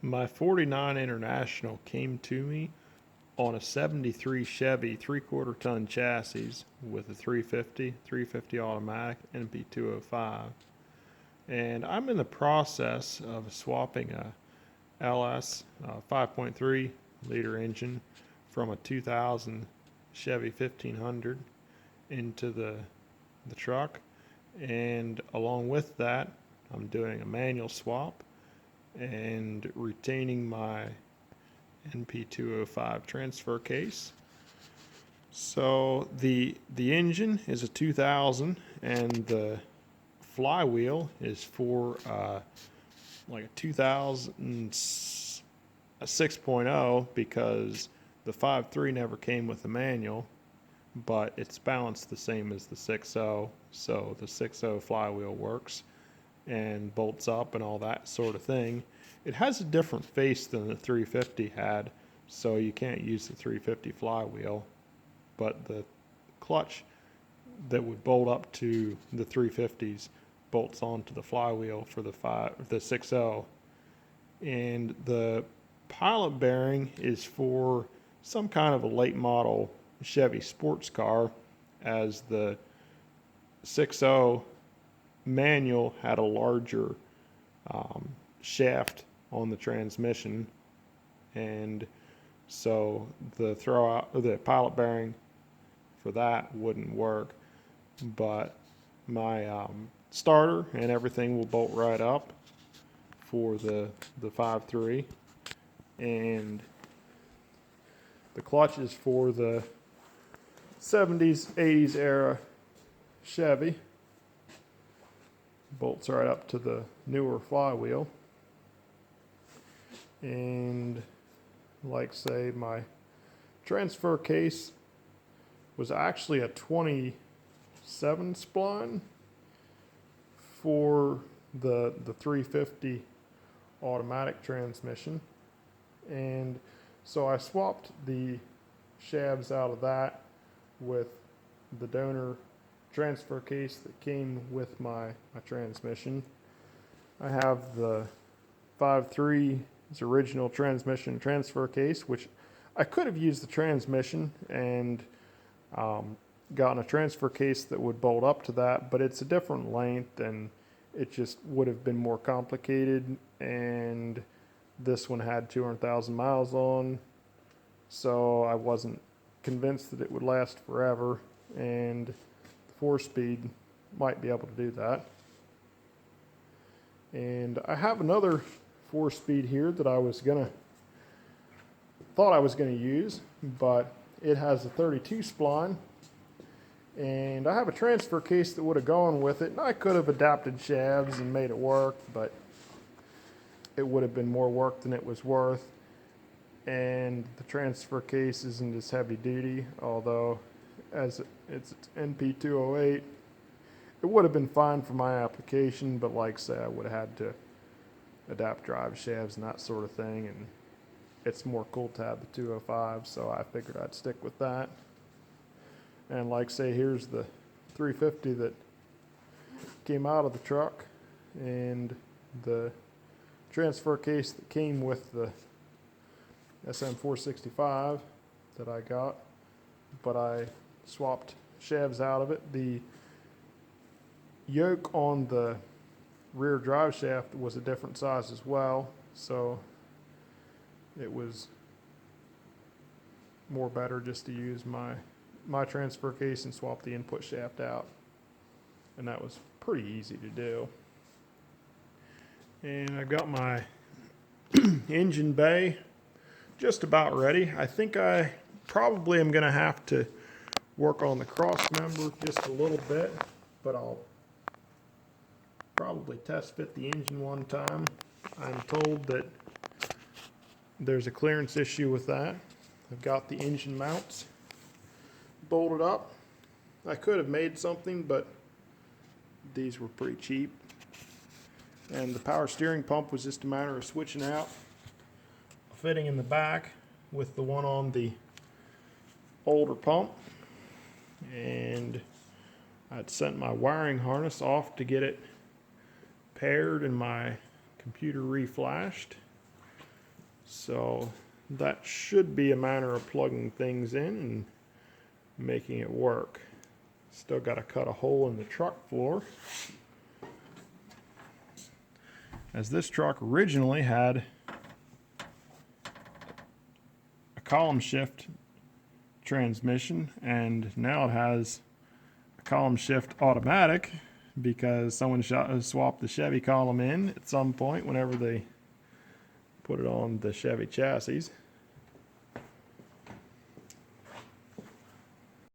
My 49 International came to me on a 73 Chevy 3/4 ton chassis with a 350 automatic NP205. And I'm in the process of swapping a LS 5.3 liter engine from a 2000 Chevy 1500 into the truck. And along with that, I'm doing a manual swap and retaining my NP205 transfer case. So the engine is a 2000 and the flywheel is for like a 2000 a 6.0 because the 5.3 never came with a manual, but it's balanced the same as the 6.0, so the 6.0 flywheel works and bolts up and all that sort of thing. It has a different face than the 350 had, so you can't use the 350 flywheel, but the clutch that would bolt up to the 350s bolts onto the flywheel for the 6.0. And the pilot bearing is for some kind of a late model Chevy sports car, as the 6.0 manual had a larger shaft on the transmission, and so the pilot bearing for that wouldn't work. But my starter and everything will bolt right up for the 5.3, and the clutch is for the 70s 80s era Chevy, bolts right up to the newer flywheel. And like say, my transfer case was actually a 27 spline for the 350 automatic transmission, and so I swapped the shafts out of that with the donor transfer case that came with my transmission. I have the 5.3's original transmission transfer case, which I could have used the transmission and gotten a transfer case that would bolt up to that, but it's a different length and it just would have been more complicated, and this one had 200,000 miles on, so I wasn't convinced that it would last forever, and the 4-speed might be able to do that. And I have another 4-speed here that thought I was gonna use, but it has a 32 spline, and I have a transfer case that would have gone with it, and I could have adapted shafts and made it work, but it would have been more work than it was worth. And the transfer case isn't as heavy duty, although as it's NP208, it would have been fine for my application, but like say, I would have had to adapt drive shafts and that sort of thing, and it's more cool to have the 205, so I figured I'd stick with that. And like say, here's the 350 that came out of the truck, and the transfer case that came with the SM465 that I got, but I swapped shafts out of it. The yoke on the rear drive shaft was a different size as well, so it was more better just to use my transfer case and swap the input shaft out, and that was pretty easy to do. And I got my engine bay just about ready. I think I probably am going to have to work on the cross member just a little bit, but I'll probably test fit the engine one time. I'm told that there's a clearance issue with that. I've got the engine mounts bolted up. I could have made something, but these were pretty cheap. And the power steering pump was just a matter of switching out a fitting in the back with the one on the older pump. And I'd sent my wiring harness off to get it paired and my computer reflashed. So that should be a matter of plugging things in and making it work. Still got to cut a hole in the truck floor, as this truck originally had a column shift transmission, and now it has a column shift automatic because someone swapped the Chevy column in at some point whenever they put it on the Chevy chassis.